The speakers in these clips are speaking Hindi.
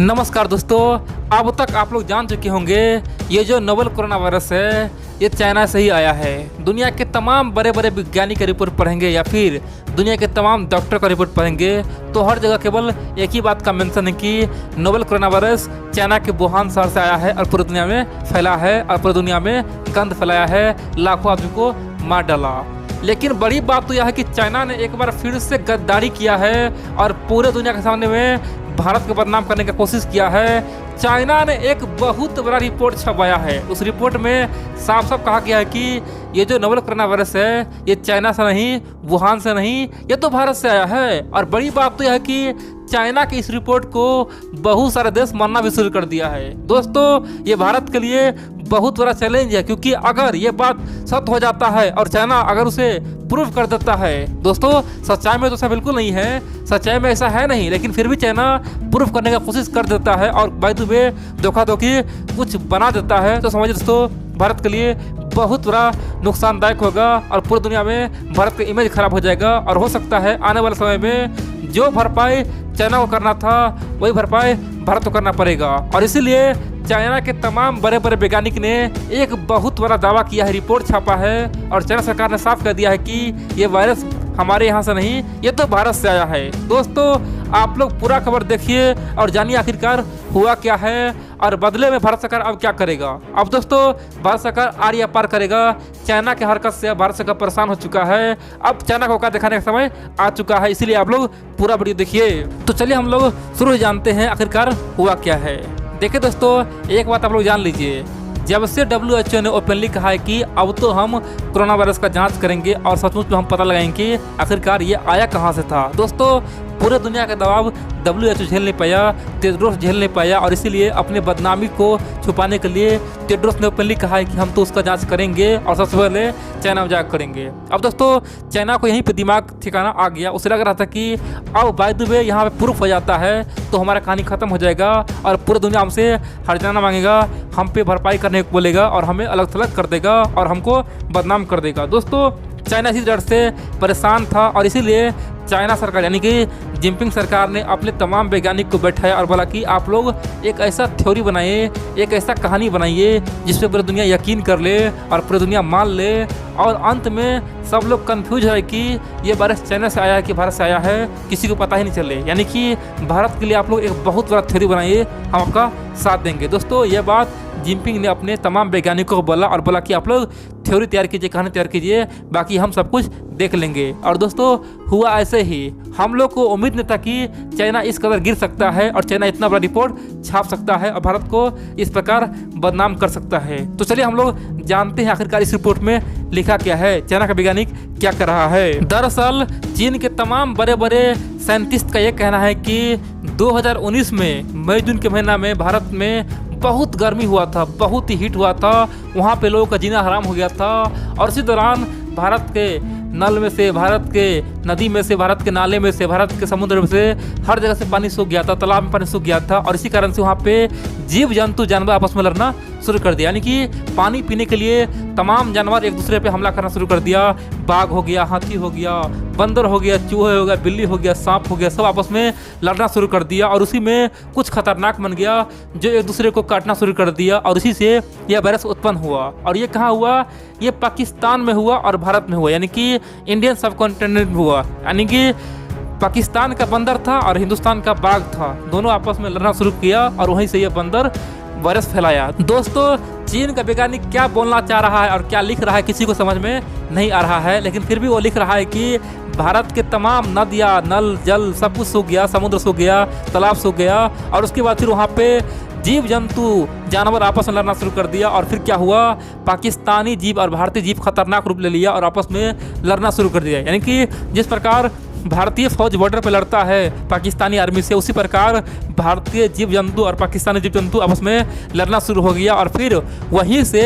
नमस्कार दोस्तों, अब तक आप लोग जान चुके होंगे ये जो नोवेल कोरोना वायरस है ये चाइना से ही आया है। दुनिया के तमाम बड़े बड़े वैज्ञानिक का रिपोर्ट पढ़ेंगे या फिर दुनिया के तमाम डॉक्टर का रिपोर्ट पढ़ेंगे तो हर जगह केवल एक ही बात का मेंशन है कि नोवेल कोरोना वायरस चाइना के वुहान शहर से आया है और पूरी दुनिया में फैला है और पूरी दुनिया में गंध फैलाया है, लाखों आदमी को मार डाला। लेकिन बड़ी बात तो यह है कि चाइना ने एक बार फिर से गद्दारी किया है और पूरे दुनिया के सामने में भारत को बदनाम करने की कोशिश किया है। चाइना ने एक बहुत बड़ा रिपोर्ट छपाया है। उस रिपोर्ट में साफ साफ कहा गया है कि ये जो नोवेल कोरोना वायरस है ये चाइना से नहीं, वुहान से नहीं, ये तो भारत से आया है। और बड़ी बात तो यह है कि चाइना की इस रिपोर्ट को बहुत सारे देश मानना भी शुरू कर दिया है। दोस्तों, ये भारत के लिए बहुत बड़ा चैलेंज है, क्योंकि अगर ये बात सत्य हो जाता है और चाइना अगर उसे प्रूव कर देता है, दोस्तों सच्चाई में तो ऐसा बिल्कुल नहीं है, सच्चाई में ऐसा है नहीं, लेकिन फिर भी चाइना प्रूव करने की कोशिश कर देता है और बाय द वे धोखा धोखी कुछ बना देता है, तो समझिए दोस्तों भारत के लिए बहुत बड़ा नुकसानदायक होगा और पूरी दुनिया में भारत का इमेज खराब हो जाएगा। और हो सकता है आने वाले समय में जो भरपाई चाइना को करना था वही भरपाई भारत को करना पड़ेगा। और इसीलिए चाइना के तमाम बड़े बड़े वैज्ञानिक ने एक बहुत बड़ा दावा किया है, रिपोर्ट छापा है और चाइना सरकार ने साफ कर दिया है कि ये वायरस हमारे यहाँ से नहीं, ये तो भारत से आया है। दोस्तों, आप लोग पूरा खबर देखिए और जानिए आखिरकार हुआ क्या है और बदले में भारत सरकार अब क्या करेगा। अब दोस्तों भारत सरकार आर या पार करेगा। चाइना के हरकत से भारत सरकार परेशान हो चुका है। अब चाइना को औकात दिखाने का समय आ चुका है, इसीलिए आप लोग पूरा वीडियो देखिए। तो चलिए हम लोग शुरू जानते हैं आखिरकार हुआ क्या है। देखिए दोस्तों, एक बात आप लोग जान लीजिए, जब से WHO ने ओपनली कहा है कि अब तो हम कोरोना वायरस का जांच करेंगे और सचमुच में हम पता लगाएंगे आखिरकार ये आया कहां से था। दोस्तों, पूरे दुनिया का दबाव WHO झेल नहीं पाया, टेड्रोस झेल नहीं पाया और इसीलिए अपने बदनामी को छुपाने के लिए टेड्रोस ने ओपनली कहा है कि हम तो उसका जांच करेंगे और सबसे पहले चाइना में जाकर करेंगे। अब दोस्तों चाइना को यहीं पे दिमाग ठिकाना आ गया। उसे लग रहा था कि अब बाय द वे यहाँ पे प्रूफ हो जाता है तो हमारा कहानी खत्म हो जाएगा और पूरी दुनिया हमसे हर्जाना मांगेगा, हम पे भरपाई करने को बोलेगा और हमें अलग थलग कर देगा और हमको बदनाम कर देगा। दोस्तों, चाइना इसी डर से परेशान था और इसीलिए चाइना सरकार यानी कि जिनपिंग सरकार ने अपने तमाम वैज्ञानिक को बैठाया और बोला कि आप लोग एक ऐसा थ्योरी बनाइए, एक ऐसा कहानी बनाइए जिस पे पूरी दुनिया यकीन कर ले और पूरी दुनिया मान ले और अंत में सब लोग कंफ्यूज है कि ये वायरस चाइना से आया है कि भारत से आया है, किसी को पता ही नहीं चले। यानी कि भारत के लिए आप लोग एक बहुत बड़ा थ्योरी बनाइए, हम आपका साथ देंगे। दोस्तों, ये बात जिनपिंग ने अपने तमाम वैज्ञानिकों को बोला और बोला कि आप लोग थ्योरी तैयार कीजिए, कहानी तैयार कीजिए, बाकी हम सब कुछ देख लेंगे। और दोस्तों हुआ ऐसे ही। हम लोग को उम्मीद नहीं था कि चाइना इस कदर गिर सकता है और चाइना इतना बड़ा रिपोर्ट छाप सकता है और भारत को इस प्रकार बदनाम कर सकता है। तो चलिए हम लोग जानते हैं आखिरकार इस रिपोर्ट में लिखा क्या है, चाइना का वैज्ञानिक क्या कर रहा है। दरअसल चीन के तमाम बड़े बड़े साइंटिस्ट का ये कहना है कि 2019 में मई जून के महीना में भारत में बहुत गर्मी हुआ था, बहुत ही हीट हुआ था, वहाँ पे लोगों का जीना हराम हो गया था और इसी दौरान भारत के नल में से, भारत के नदी में से, भारत के नाले में से, भारत के समुद्र में से हर जगह से पानी सूख गया था, तालाब में पानी सूख गया था और इसी कारण से वहाँ पे जीव जंतु जानवर आपस में लड़ना शुरू कर दिया। यानी कि पानी पीने के लिए तमाम जानवर एक दूसरे पे हमला करना शुरू कर दिया। बाघ हो गया, हाथी हो गया, बंदर हो गया, चूहे हो गया, बिल्ली हो गया, सांप हो गया, सब आपस में लड़ना शुरू कर दिया और उसी में कुछ खतरनाक बन गया जो एक दूसरे को काटना शुरू कर दिया और इसी से यह वायरस उत्पन्न हुआ। और ये कहाँ हुआ? ये पाकिस्तान में हुआ और भारत में हुआ, यानी कि इंडियन सब कॉन्टिनेंट में हुआ। यानी कि पाकिस्तान का बंदर था और हिंदुस्तान का बाघ था, दोनों आपस में लड़ना शुरू किया और वहीं से यह बंदर वायरस फैलाया। दोस्तों, चीन का वैज्ञानिक क्या बोलना चाह रहा है और क्या लिख रहा है किसी को समझ में नहीं आ रहा है, लेकिन फिर भी वो लिख रहा है कि भारत के तमाम नदियाँ, नल, जल सब कुछ सूख गया, समुद्र सूख गया, तालाब सूख गया और उसके बाद फिर वहाँ पे जीव जंतु जानवर आपस में लड़ना शुरू कर दिया। और फिर क्या हुआ? पाकिस्तानी जीव और भारतीय जीव खतरनाक रूप ले लिया और आपस में लड़ना शुरू कर दिया। यानी कि जिस प्रकार भारतीय फौज बॉर्डर पर लड़ता है पाकिस्तानी आर्मी से, उसी प्रकार भारतीय जीव जंतु और पाकिस्तानी जीव जंतु आपस में लड़ना शुरू हो गया और फिर वहीं से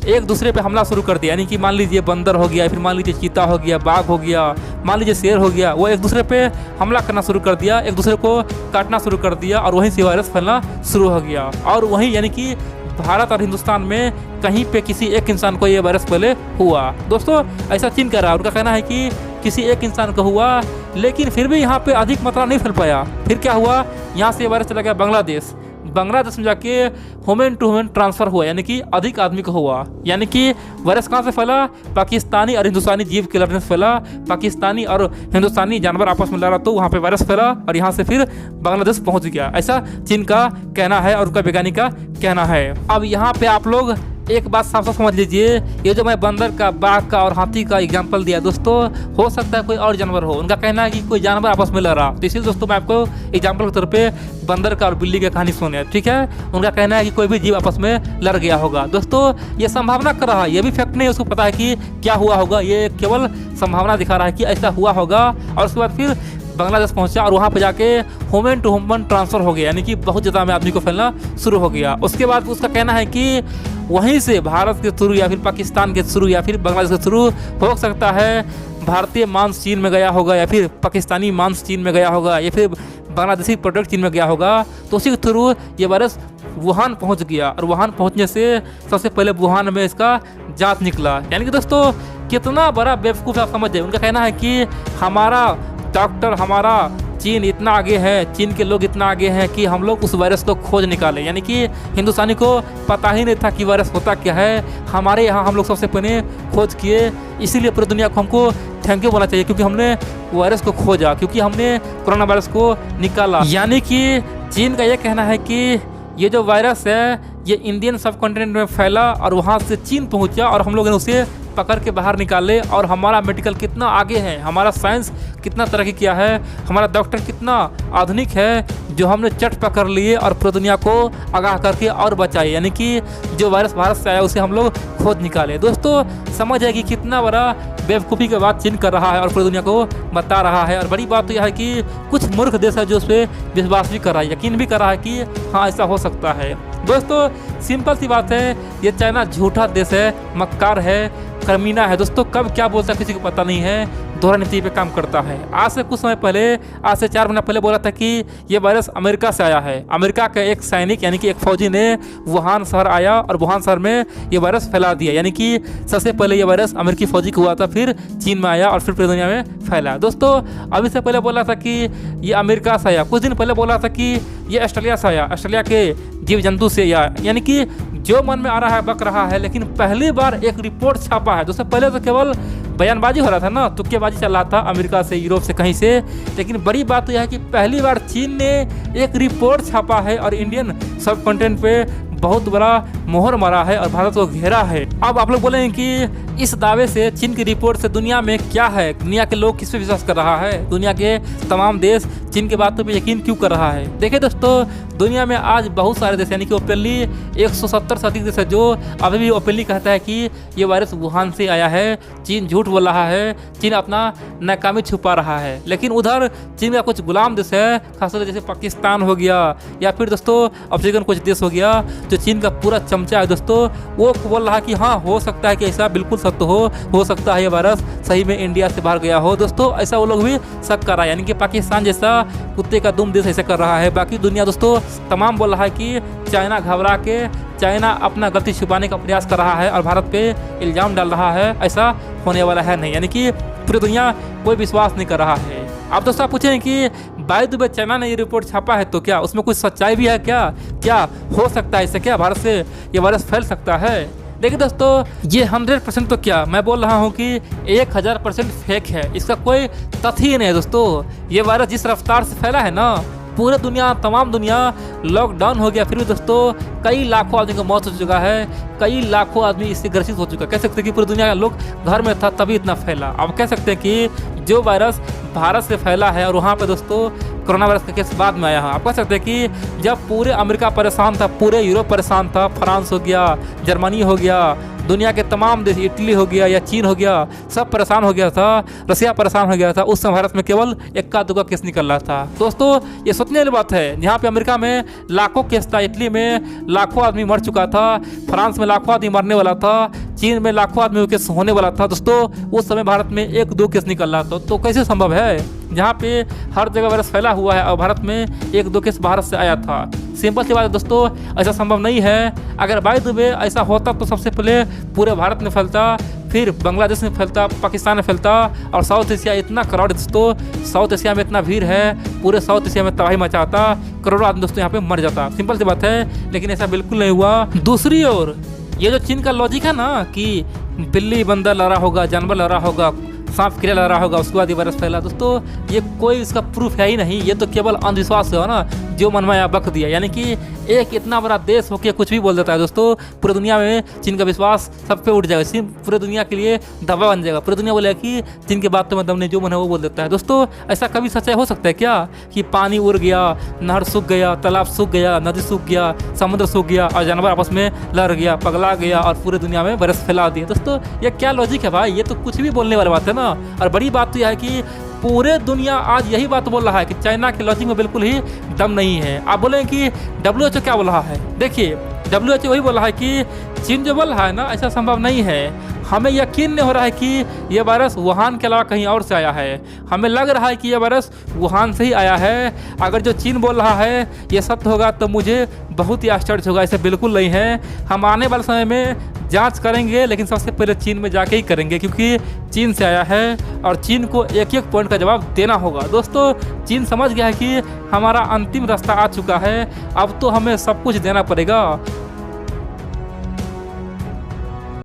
एक दूसरे पे हमला शुरू कर दिया। यानी कि मान लीजिए बंदर हो गया, फिर मान लीजिए चीता हो गया, बाघ हो गया, मान लीजिए शेर हो गया, वो एक दूसरे पे हमला करना शुरू कर दिया, एक दूसरे को काटना शुरू कर दिया और वहीं से वायरस फैलना शुरू हो गया। और वहीं यानी कि भारत और हिंदुस्तान में कहीं पे किसी एक इंसान को ये वायरस पहले हुआ। दोस्तों, ऐसा चीन कर रहा है, उनका कहना है कि किसी एक इंसान को हुआ, लेकिन फिर भी यहाँ पे अधिक मात्रा नहीं फैल पाया। फिर क्या हुआ? यहाँ से ये वायरस चला गया बांग्लादेश। बांग्लादेश में जाके ह्यूमन टू ह्यूमन ट्रांसफर हुआ, यानी कि अधिक आदमी को हुआ। यानी कि वायरस कहाँ से फैला? पाकिस्तानी और हिंदुस्तानी जीव के लड़ने से फैला। पाकिस्तानी और हिंदुस्तानी जानवर आपस में लड़ा तो वहाँ पे वायरस फैला और यहाँ से फिर बांग्लादेश पहुँच गया, ऐसा चीन का कहना है और उनका वैज्ञानिक का कहना है। अब यहाँ पे आप लोग एक बात साफ साफ समझ लीजिए, ये जो मैं बंदर का, बाघ का और हाथी का एग्जांपल दिया दोस्तों, हो सकता है कोई और जानवर हो। उनका कहना है कि कोई जानवर आपस में लड़ रहा, तो इसलिए दोस्तों मैं आपको एग्जांपल के तौर पे बंदर का और बिल्ली की कहानी सुने, ठीक है। उनका कहना है कि कोई भी जीव आपस में लड़ गया होगा। दोस्तों ये संभावना कर रहा है, ये भी फैक्ट नहीं, उसको पता है कि क्या हुआ होगा, ये केवल संभावना दिखा रहा है कि ऐसा हुआ होगा। और उसके बाद फिर बांग्लादेश पहुंचा और वहाँ पे जाके ह्यूमन टू ह्यूमन ट्रांसफर हो गया, यानी कि बहुत ज़्यादा में आदमी को फैलना शुरू हो गया। उसके बाद उसका कहना है कि वहीं से भारत के थ्रू या फिर पाकिस्तान के थ्रू या फिर बांग्लादेश के थ्रू हो सकता है भारतीय मांस चीन में गया होगा, या फिर पाकिस्तानी मांस चीन में गया होगा, या फिर बांग्लादेशी प्रोडक्ट चीन में गया होगा। तो उसी के थ्रू ये वायरस वुहान पहुँच गया और वुहान पहुँचने से सबसे पहले वुहान में इसका जाँच निकला। यानी कि दोस्तों कितना बड़ा बेवकूफ़ आप समझ जाए। उनका कहना है कि हमारा डॉक्टर, हमारा चीन इतना आगे है, चीन के लोग इतना आगे हैं कि हम लोग उस वायरस को खोज निकाले। यानी कि हिंदुस्तानी को पता ही नहीं था कि वायरस होता क्या है, हमारे यहाँ हम लोग सबसे पहले खोज किए। इसीलिए पूरी दुनिया को हमको थैंक यू बोलना चाहिए, क्योंकि हमने वायरस को खोजा, क्योंकि हमने कोरोना वायरस को निकाला। यानी कि चीन का ये कहना है कि ये जो वायरस है ये इंडियन सब कॉन्टिनेंट में फैला और वहाँ से चीन पहुँचा और हम लोगों ने उसे पकड़ के बाहर निकाले। और हमारा मेडिकल कितना आगे है, हमारा साइंस कितना तरक्की किया है, हमारा डॉक्टर कितना आधुनिक है, जो हमने चट पकड़ लिए और पूरी दुनिया को आगाह करके और बचाए। यानी कि जो वायरस भारत से आया उसे हम लोग खोज निकाले। दोस्तों समझ है कि कितना बड़ा बेवकूफ़ी की बात चीन कर रहा है और पूरी दुनिया को बता रहा है। और बड़ी बात तो यह है कि कुछ मूर्ख देश है जो उस पर विश्वास भी कर रहा है, यकीन भी कर रहा है कि हाँ ऐसा हो सकता है। दोस्तों सिंपल सी बात है, ये चाइना झूठा देश है, मक्कार है, कमीना है। दोस्तों कब क्या बोलता है किसी को पता नहीं है, दोहरा नीति पे काम करता है। आज से कुछ समय पहले, आज से 4 महीना पहले बोला था कि ये वायरस अमेरिका से आया है। अमेरिका का एक सैनिक यानी कि एक फौजी ने वुहान शहर आया और वुहान शहर में ये वायरस फैला दिया। यानी कि सबसे पहले ये वायरस अमेरिकी फौजी को हुआ था, फिर चीन में आया और फिर पूरी दुनिया में फैला। दोस्तों अभी से पहले बोला था कि ये अमेरिका से आया, कुछ दिन पहले बोला था कि ये ऑस्ट्रेलिया से आया, ऑस्ट्रेलिया के जीव जंतु से आया। यानी कि जो मन में आ रहा है बक रहा है, लेकिन पहली बार एक रिपोर्ट छापा है। दोस्तों पहले तो केवल बयानबाजी हो रहा था ना, तुक्केबाजी चल रहा था अमेरिका से, यूरोप से, कहीं से। लेकिन बड़ी बात तो यह है कि पहली बार चीन ने एक रिपोर्ट छापा है और इंडियन सब कॉन्टिनेंट पे बहुत बड़ा मोहर मारा है और भारत को घेरा है। अब आप लोग बोलेंगे कि इस दावे से, चीन की रिपोर्ट से दुनिया में क्या है, दुनिया के लोग किस पे विश्वास कर रहा है, दुनिया के तमाम देश चीन की बातों पे यकीन क्यों कर रहा है। देखिए दोस्तों दुनिया में आज बहुत सारे देश यानी कि ओपनली 170 से अधिक देश है जो अभी भी ओपनली कहता है कि ये वायरस वुहान से आया है। चीन झूठ बोल रहा है, चीन अपना नाकामी छुपा रहा है। लेकिन उधर चीन का कुछ गुलाम देश है, खासतौर जैसे पाकिस्तान हो गया या फिर दोस्तों अफ्रीकन कुछ देश हो गया, जो चीन का पूरा चमचा है दोस्तों, वो बोल रहा है कि हाँ हो सकता है कि ऐसा बिल्कुल सत्य हो सकता है ये वायरस सही में इंडिया से बाहर गया हो। दोस्तों ऐसा वो लोग भी शक कर रहा है, यानी कि पाकिस्तान जैसा कुत्ते का दुम देश ऐसे कर रहा है। बाकी दुनिया दोस्तों तमाम बोल रहा है कि चाइना घबरा के, चाइना अपना गलती छुपाने का प्रयास कर रहा है और भारत पे इल्ज़ाम डाल रहा है। ऐसा होने वाला है नहीं, यानी कि पूरी दुनिया कोई विश्वास नहीं कर रहा है। आप दोस्तों पूछें कि बाय द वे चाइना ने ये रिपोर्ट छापा है तो क्या उसमें कुछ सच्चाई भी है, क्या हो सकता है इससे, क्या भारत से ये वायरस फैल सकता है। देखिए दोस्तों ये 100% तो क्या मैं बोल रहा हूँ कि 1000% फेक है, इसका कोई तथ्य ही नहीं है। दोस्तों ये वायरस जिस रफ्तार से फैला है ना, पूरे दुनिया, तमाम दुनिया लॉकडाउन हो गया, फिर भी दोस्तों कई लाखों आदमी का मौत हो चुका है, कई लाखों आदमी इससे ग्रसित हो चुका है। कह सकते हैं कि पूरी दुनिया का लोग घर में था तभी इतना फैला। अब कह सकते हैं कि जो वायरस भारत से फैला है और वहाँ पे दोस्तों कोरोना वायरस का केस बाद में आया है। आप कह सकते हैं कि जब पूरे अमेरिका परेशान था, पूरे यूरोप परेशान था, फ्रांस हो गया, जर्मनी हो गया, दुनिया के तमाम देश, इटली हो गया या चीन हो गया, सब परेशान हो गया था, रसिया परेशान हो गया था, उस समय भारत में केवल 1 केस निकल रहा था। दोस्तों ये सोचने वाली बात है, जहाँ पे अमेरिका में लाखों केस था, इटली में लाखों आदमी मर चुका था, फ्रांस में लाखों आदमी मरने वाला था, चीन में लाखों आदमी केस होने वाला था। दोस्तों उस समय भारत में 1-2 केस निकल रहा था। तो कैसे संभव है जहाँ पे हर जगह वायरस फैला हुआ है और भारत में 1-2 केस भारत से आया था। सिंपल सी बात है दोस्तों, ऐसा संभव नहीं है। अगर बाय द वे ऐसा होता तो सबसे पहले पूरे भारत में फैलता, फिर बांग्लादेश में फैलता, पाकिस्तान में फैलता, और साउथ एशिया इतना क्राउड दोस्तों, साउथ एशिया में इतना भीड़ है, पूरे साउथ एशिया में तबाही मचाता, करोड़ों आदमी दोस्तों यहाँ पे मर जाता। सिंपल सी बात है, लेकिन ऐसा बिल्कुल नहीं हुआ। दूसरी ओर ये जो चीन का लॉजिक है ना कि बिल्ली बंदर लड़ा होगा, जानवर लड़ा होगा, सांप कीड़ा लड़ा होगा, उसके बाद ये वायरस फैला, दोस्तों ये कोई इसका प्रूफ है ही नहीं। ये तो केवल अंधविश्वास है ना, जो मन में आया बक दिया। यानी कि एक इतना बड़ा देश होकर कुछ भी बोल देता है दोस्तों, पूरी दुनिया में चीन का विश्वास सब पे उठ जाएगा, पूरे दुनिया के लिए दवा बन जाएगा। पूरी दुनिया बोलेगा कि चीन के बात तो मतलब नहीं, जो मन है वो बोल देता है। दोस्तों ऐसा कभी सच्चाई हो सकता है क्या कि पानी उड़ गया, नहर सूख गया, तालाब सूख गया, नदी सूख गया, समुद्र सूख गया और जानवर आपस में लड़ गया, पगला गया और पूरी दुनिया में वायरस फैला दिया? दोस्तों ये क्या लॉजिक है भाई, ये तो कुछ भी बोलने वाली बात है ना। और बड़ी बात तो यह है कि पूरे दुनिया आज यही बात बोल रहा है कि चाइना के लॉजिक में बिल्कुल ही दम नहीं है। आप बोलें कि WHO क्या बोल रहा है? देखिए WHO वही बोल रहा है कि चीन जो बोल रहा है ना, ऐसा संभव नहीं है। हमें यकीन नहीं हो रहा है कि यह वायरस वुहान के अलावा कहीं और से आया है। हमें लग रहा है कि यह वायरस वुहान से ही आया है। अगर जो चीन बोल रहा है ये सत्य होगा तो मुझे बहुत ही आश्चर्य होगा। ऐसे बिल्कुल नहीं है। हम आने वाले समय में जांच करेंगे, लेकिन सबसे पहले चीन में जाके ही करेंगे, क्योंकि चीन से आया है और चीन को एक एक पॉइंट का जवाब देना होगा। दोस्तों चीन समझ गया है कि हमारा अंतिम रास्ता आ चुका है, अब तो हमें सब कुछ देना पड़ेगा।